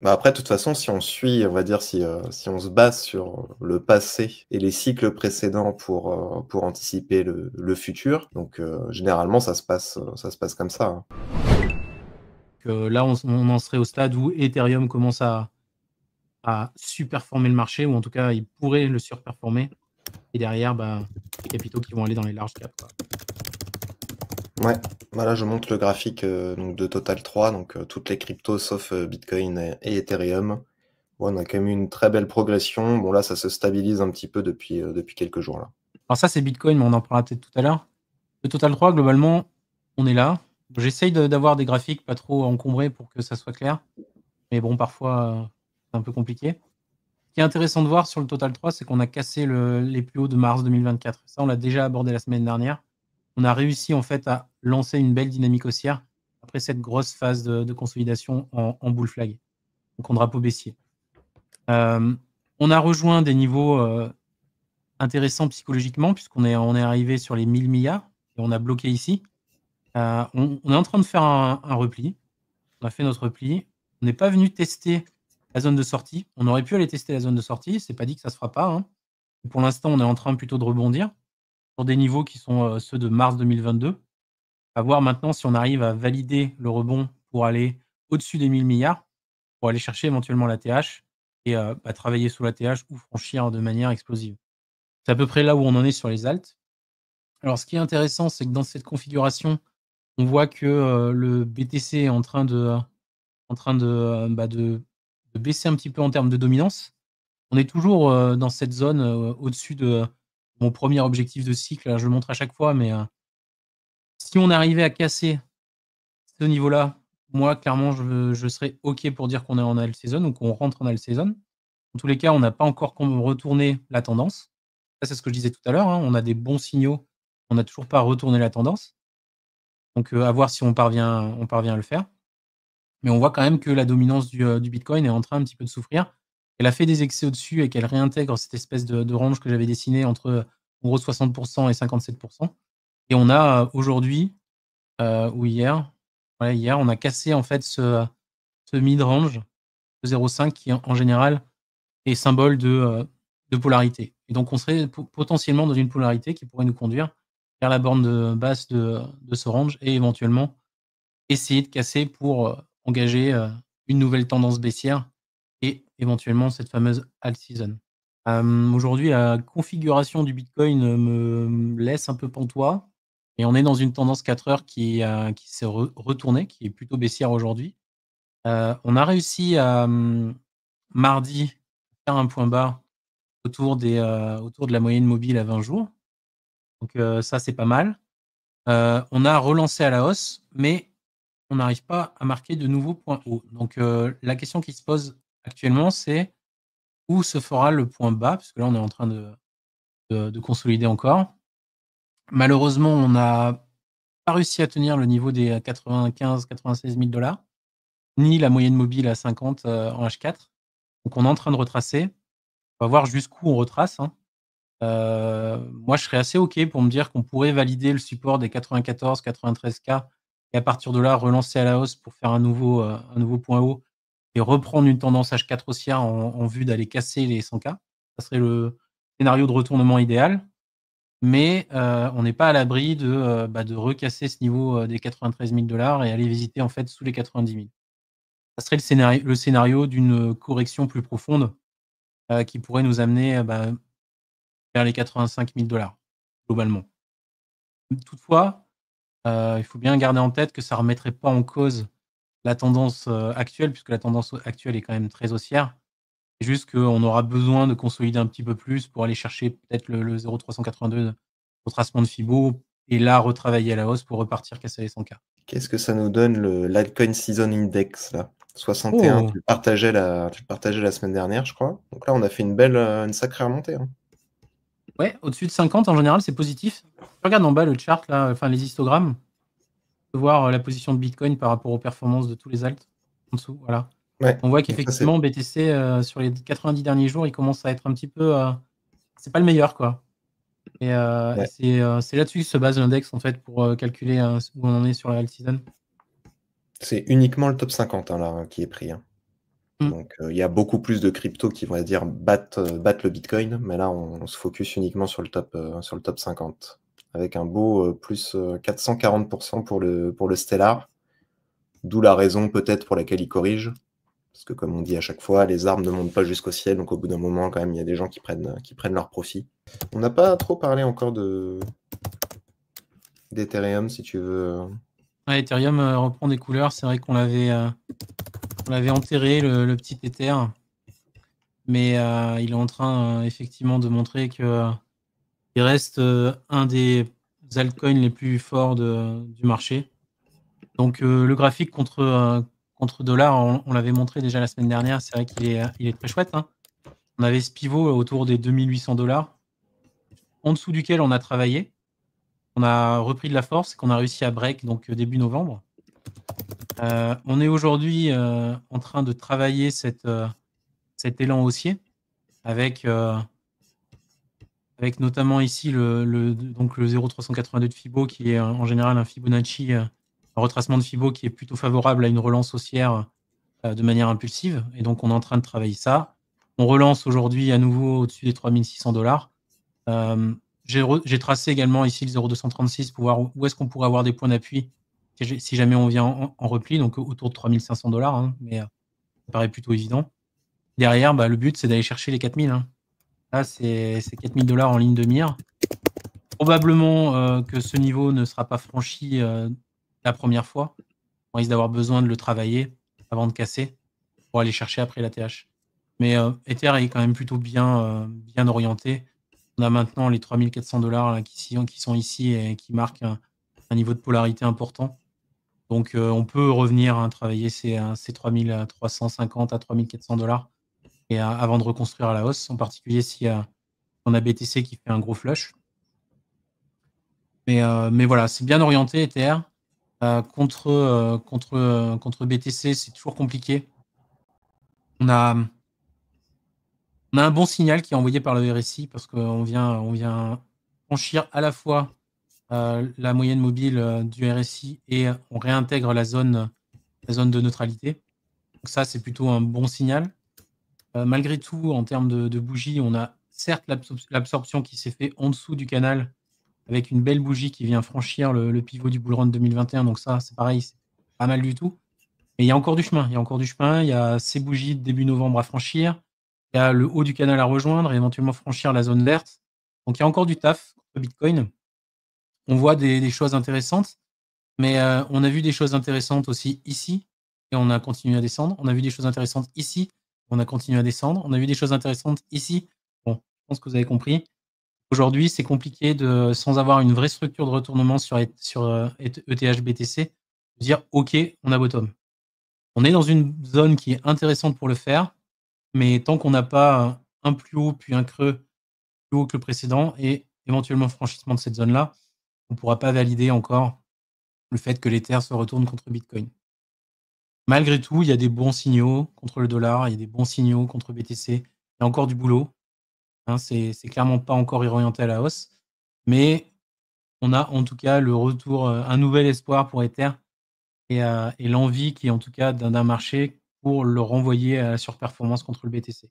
Bah, après, de toute façon, si on suit, on va dire, si on se base sur le passé et les cycles précédents pour anticiper le futur, donc généralement, ça se passe comme ça, hein. Là, on en serait au stade où Ethereum commence à surperformer le marché, ou en tout cas, il pourrait le surperformer. Et derrière, bah, les capitaux qui vont aller dans les large caps, quoi. Ouais, bah, là, je montre le graphique, donc de Total 3, donc toutes les cryptos sauf, Bitcoin et Ethereum. Bon, on a quand même eu une très belle progression. Bon, là, ça se stabilise un petit peu depuis quelques jours, là. Alors ça, c'est Bitcoin, mais on en parlera peut-être tout à l'heure. Le Total 3, globalement, on est là. J'essaye d'avoir des graphiques pas trop encombrés pour que ça soit clair. Mais bon, parfois, c'est un peu compliqué. Ce qui est intéressant de voir sur le Total 3, c'est qu'on a cassé les plus hauts de mars 2024. Ça, on l'a déjà abordé la semaine dernière. On a réussi en fait à lancer une belle dynamique haussière après cette grosse phase de consolidation en bull flag, donc en drapeau baissier. On a rejoint des niveaux intéressants psychologiquement, on est arrivé sur les 1000 milliards et on a bloqué ici. On est en train de faire un repli. On a fait notre repli. On n'est pas venu tester la zone de sortie. On aurait pu aller tester la zone de sortie. C'est pas dit que ça se fera pas, hein. Pour l'instant, on est en train plutôt de rebondir sur des niveaux qui sont ceux de mars 2022. À voir maintenant si on arrive à valider le rebond pour aller au-dessus des 1000 milliards, pour aller chercher éventuellement la TH et bah, travailler sous la TH ou franchir de manière explosive. C'est à peu près là où on en est sur les alts. Alors, ce qui est intéressant, c'est que dans cette configuration, on voit que le BTC est en train de baisser un petit peu en termes de dominance. On est toujours dans cette zone au-dessus de mon premier objectif de cycle. Je le montre à chaque fois, mais si on arrivait à casser ce niveau-là, moi, clairement, je serais OK pour dire qu'on est en alt season ou qu'on rentre en alt season. En tous les cas, on n'a pas encore retourné la tendance. Ça, c'est ce que je disais tout à l'heure, hein. On a des bons signaux. On n'a toujours pas retourné la tendance. Donc, à voir si on parvient à le faire. Mais on voit quand même que la dominance du Bitcoin est en train un petit peu de souffrir. Elle a fait des excès au-dessus et qu'elle réintègre cette espèce de range que j'avais dessiné entre en gros 60% et 57%. Et on a aujourd'hui, ou hier, ouais, hier, on a cassé en fait ce mid-range de 0,5 qui en général est symbole de polarité. Et donc on serait potentiellement dans une polarité qui pourrait nous conduire vers la borne basse de ce range et éventuellement essayer de casser pour engager une nouvelle tendance baissière et éventuellement cette fameuse alt season. Aujourd'hui, la configuration du Bitcoin me laisse un peu pantois et on est dans une tendance 4 heures qui s'est retournée, qui est plutôt baissière aujourd'hui. On a réussi à mardi faire un point bas autour de la moyenne mobile à 20 jours. Donc ça, c'est pas mal. On a relancé à la hausse, mais on n'arrive pas à marquer de nouveaux points hauts. Donc la question qui se pose actuellement, c'est où se fera le point bas? Parce que là, on est en train de consolider encore. Malheureusement, on n'a pas réussi à tenir le niveau des 95-96 000 $, ni la moyenne mobile à 50 en H4. Donc on est en train de retracer. On va voir jusqu'où on retrace, hein. Moi, je serais assez OK pour me dire qu'on pourrait valider le support des 94-93 K et à partir de là, relancer à la hausse pour faire un nouveau point haut et reprendre une tendance H4 haussière en vue d'aller casser les 100 K. Ça serait le scénario de retournement idéal. Mais on n'est pas à l'abri de recasser ce niveau des 93 000 $ et aller visiter en fait sous les 90 000. Ça serait le scénario d'une correction plus profonde qui pourrait nous amener vers les 85 000 $ globalement. Toutefois, il faut bien garder en tête que ça ne remettrait pas en cause la tendance actuelle, puisque la tendance actuelle est quand même très haussière. C'est juste qu'on aura besoin de consolider un petit peu plus pour aller chercher peut-être le 0,382 retracement de Fibo et là retravailler à la hausse pour repartir casser les 100K. Qu'est-ce que ça nous donne l'Altcoin Season Index là? 61, Oh, tu le partageais la semaine dernière, je crois. Donc là, on a fait une sacrée remontée, hein. ouais, au-dessus de 50 en général, c'est positif. Regarde en bas le chart là, enfin les histogrammes, on peut voir la position de Bitcoin par rapport aux performances de tous les alts en dessous, voilà. Ouais, On voit donc ça c'est qu'effectivement BTC sur les 90 derniers jours, il commence à être un petit peu c'est pas le meilleur quoi. Et ouais. c'est là-dessus que se base l'index en fait pour calculer où on en est sur la alt season. C'est uniquement le top 50 hein, là, qui est pris, hein. Mmh. Donc, il y a beaucoup plus de cryptos qui, on va dire, battent le Bitcoin, mais là, on se focus uniquement sur le top 50, avec un beau plus 440% pour le Stellar, d'où la raison peut-être pour laquelle il corrige, parce que comme on dit à chaque fois, les arbres ne montent pas jusqu'au ciel, donc au bout d'un moment, quand même, il y a des gens qui prennent leur profit. On n'a pas trop parlé encore d'Ethereum, si tu veux. Ouais, Ethereum reprend des couleurs. C'est vrai qu'on l'avait enterré, le petit Ether. Mais il est en train effectivement de montrer qu'il reste un des altcoins les plus forts du marché. Donc le graphique contre dollar, on l'avait montré déjà la semaine dernière. C'est vrai qu'il est très chouette, hein. On avait ce pivot autour des 2 800 $, en dessous duquel on a travaillé. On a repris de la force et qu'on a réussi à break donc début novembre. On est aujourd'hui en train de travailler cet élan haussier avec notamment ici donc le 0,382 de Fibo qui est en général un Fibonacci, un retracement de Fibo qui est plutôt favorable à une relance haussière de manière impulsive. Et donc, on est en train de travailler ça. On relance aujourd'hui à nouveau au-dessus des 3600 $. J'ai tracé également ici le 0,236 pour voir où est-ce qu'on pourrait avoir des points d'appui si jamais on vient en repli, donc autour de 3500 $, hein, mais ça paraît plutôt évident. Derrière, le but, c'est d'aller chercher les 4000. Hein. Là, c'est 4000 $ en ligne de mire. Probablement que ce niveau ne sera pas franchi la première fois. On risque d'avoir besoin de le travailler avant de casser pour aller chercher après la TH. Mais Ether est quand même plutôt bien orienté. On a maintenant les 3400 $ là, qui sont ici et qui marquent un niveau de polarité important. Donc on peut revenir travailler ces 3350 à 3400 $ et avant de reconstruire à la hausse, en particulier si on a BTC qui fait un gros flush. Mais voilà, c'est bien orienté Ether. Contre BTC, c'est toujours compliqué. On a un bon signal qui est envoyé par le RSI parce qu'on vient franchir à la fois la moyenne mobile du RSI et on réintègre la zone de neutralité. Donc ça, c'est plutôt un bon signal. Malgré tout, en termes de bougie, on a certes l'absorption qui s'est fait en dessous du canal avec une belle bougie qui vient franchir le pivot du bull run 2021. Donc ça, c'est pareil, c'est pas mal du tout. Mais il y a encore du chemin. Il y a ces bougies de début novembre à franchir. Il y a le haut du canal à rejoindre et éventuellement franchir la zone verte. Donc il y a encore du taf contre Bitcoin. On voit des choses intéressantes, mais on a vu des choses intéressantes aussi ici et on a continué à descendre. On a vu des choses intéressantes ici, on a continué à descendre. On a vu des choses intéressantes ici. Bon, je pense que vous avez compris. Aujourd'hui, c'est compliqué sans avoir une vraie structure de retournement sur ETH BTC, de dire OK, on a bottom. On est dans une zone qui est intéressante pour le faire, mais tant qu'on n'a pas un plus haut puis un creux plus haut que le précédent et éventuellement franchissement de cette zone-là, on ne pourra pas valider encore le fait que l'Ether se retourne contre Bitcoin. Malgré tout, il y a des bons signaux contre le dollar, il y a des bons signaux contre BTC. Il y a encore du boulot. Hein, c'est clairement pas encore orienté à la hausse, mais on a en tout cas le retour, un nouvel espoir pour Ether et l'envie qui est en tout cas d'un marché pour le renvoyer à la surperformance contre le BTC.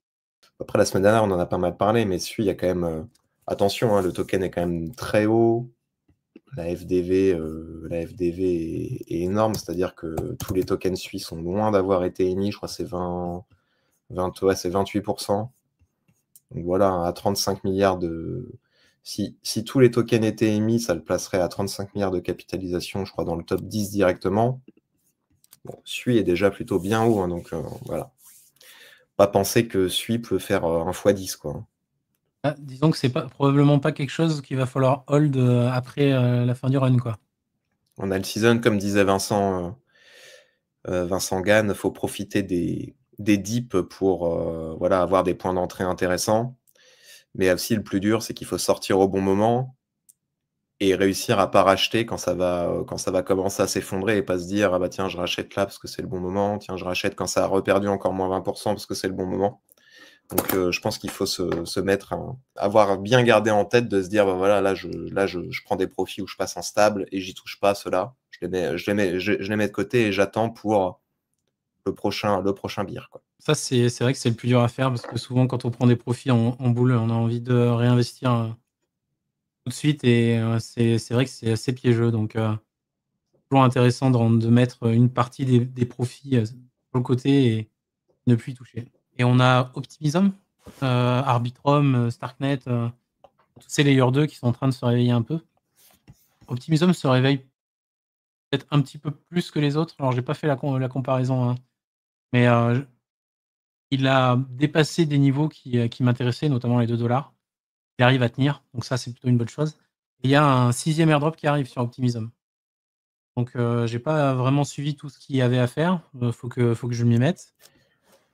Après, la semaine dernière, on en a pas mal parlé, mais il y a quand même... attention, hein, le token est quand même très haut. La FDV est énorme, c'est-à-dire que tous les tokens SUI sont loin d'avoir été émis. Je crois que c'est 28%. Donc voilà, à 35 milliards de... Si tous les tokens étaient émis, ça le placerait à 35 milliards de capitalisation, je crois, dans le top 10 directement. Bon, SUI est déjà plutôt bien haut, hein, donc voilà. Pas penser que SUI peut faire un x10, quoi. Disons que c'est probablement pas quelque chose qu'il va falloir hold après la fin du run, quoi. On a le season, comme disait Vincent Gann, il faut profiter des dips pour voilà, avoir des points d'entrée intéressants. Mais aussi, le plus dur, c'est qu'il faut sortir au bon moment et réussir à pas racheter quand ça va commencer à s'effondrer et pas se dire ah bah tiens, je rachète là parce que c'est le bon moment, tiens, je rachète quand ça a reperdu encore moins 20% parce que c'est le bon moment. Donc je pense qu'il faut se mettre avoir bien gardé en tête de se dire bah voilà, là je prends des profits où je passe en stable et j'y touche pas ceux-là. Je les mets de côté et j'attends pour le prochain beer, quoi. Ça, c'est vrai que c'est le plus dur à faire parce que souvent, quand on prend des profits en boule, on a envie de réinvestir tout de suite et c'est vrai que c'est assez piégeux. Donc, toujours intéressant de mettre une partie des profits sur le côté et ne plus y toucher. Et on a Optimism, Arbitrum, Starknet, tous ces Layer 2 qui sont en train de se réveiller un peu. Optimism se réveille peut-être un petit peu plus que les autres. Alors, j'ai pas fait la comparaison, hein, mais il a dépassé des niveaux qui m'intéressaient, notamment les 2 $. Il arrive à tenir, donc ça, c'est plutôt une bonne chose. Et il y a un 6e airdrop qui arrive sur Optimism. Donc, j'ai pas vraiment suivi tout ce qu'il y avait à faire. Faut que je m'y mette.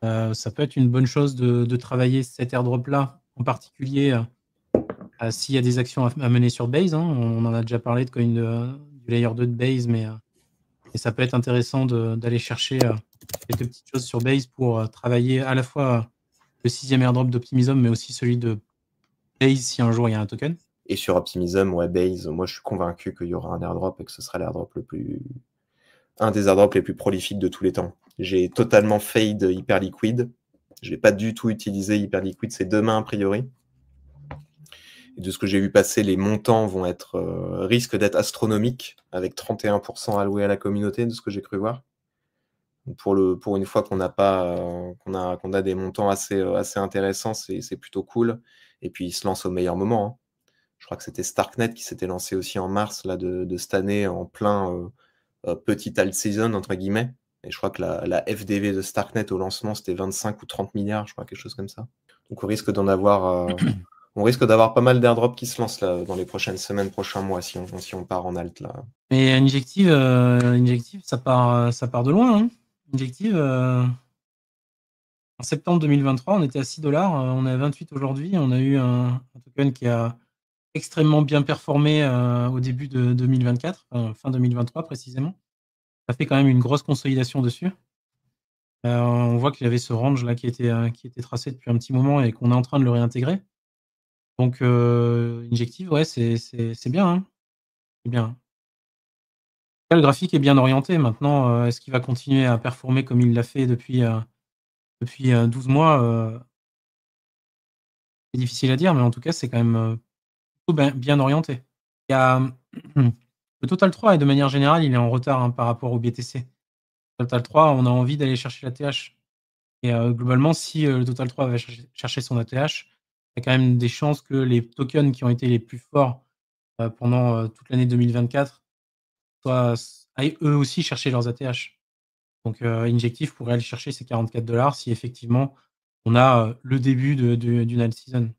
Ça peut être une bonne chose de travailler cet airdrop-là, en particulier s'il y a des actions à mener sur Base. Hein. On en a déjà parlé de coin du layer 2 de Base, mais et ça peut être intéressant d'aller chercher quelques petites choses sur Base pour travailler à la fois le 6e airdrop d'Optimism, mais aussi celui de Base si un jour il y a un token. Et sur Optimism, ouais, Base, moi je suis convaincu qu'il y aura un airdrop et que ce sera un des airdrops les plus prolifiques de tous les temps. J'ai totalement fade Hyperliquid. Je l'ai pas du tout utilisé Hyperliquid, c'est demain a priori. Et de ce que j'ai vu passer, les montants risquent d'être astronomiques, avec 31% alloués à la communauté, de ce que j'ai cru voir. Pour une fois qu'on a des montants assez intéressants, c'est plutôt cool. Et puis, ils se lancent au meilleur moment. Hein. Je crois que c'était Starknet qui s'était lancé aussi en mars là, de cette année, en plein petit alt season, entre guillemets. Et je crois que la FDV de Starknet au lancement, c'était 25 ou 30 milliards, je crois, quelque chose comme ça. Donc, on risque d'avoir pas mal d'airdrops qui se lancent là, dans les prochaines semaines, prochains mois, si on part en alt là. Mais Injective, ça part de loin. Hein. Injective, en septembre 2023, on était à 6 $, on est à 28 aujourd'hui. On a eu un token qui a extrêmement bien performé au début de 2024, fin 2023 précisément. Ça fait quand même une grosse consolidation dessus. On voit qu'il y avait ce range là qui était tracé depuis un petit moment et qu'on est en train de le réintégrer. Donc Injective, ouais, c'est bien. Hein. C'est bien. Là, le graphique est bien orienté. Maintenant, est-ce qu'il va continuer à performer comme il l'a fait depuis 12 mois? C'est difficile à dire, mais en tout cas, c'est quand même plutôt bien orienté. Il y a le Total 3 et de manière générale, il est en retard hein, par rapport au BTC. Total 3, on a envie d'aller chercher l'ATH. Et globalement, si le Total 3 va chercher son ATH, il y a quand même des chances que les tokens qui ont été les plus forts pendant toute l'année 2024 aillent eux aussi chercher leurs ATH. Donc Injective pourrait aller chercher ces 44 $ si effectivement on a le début d'une alt season.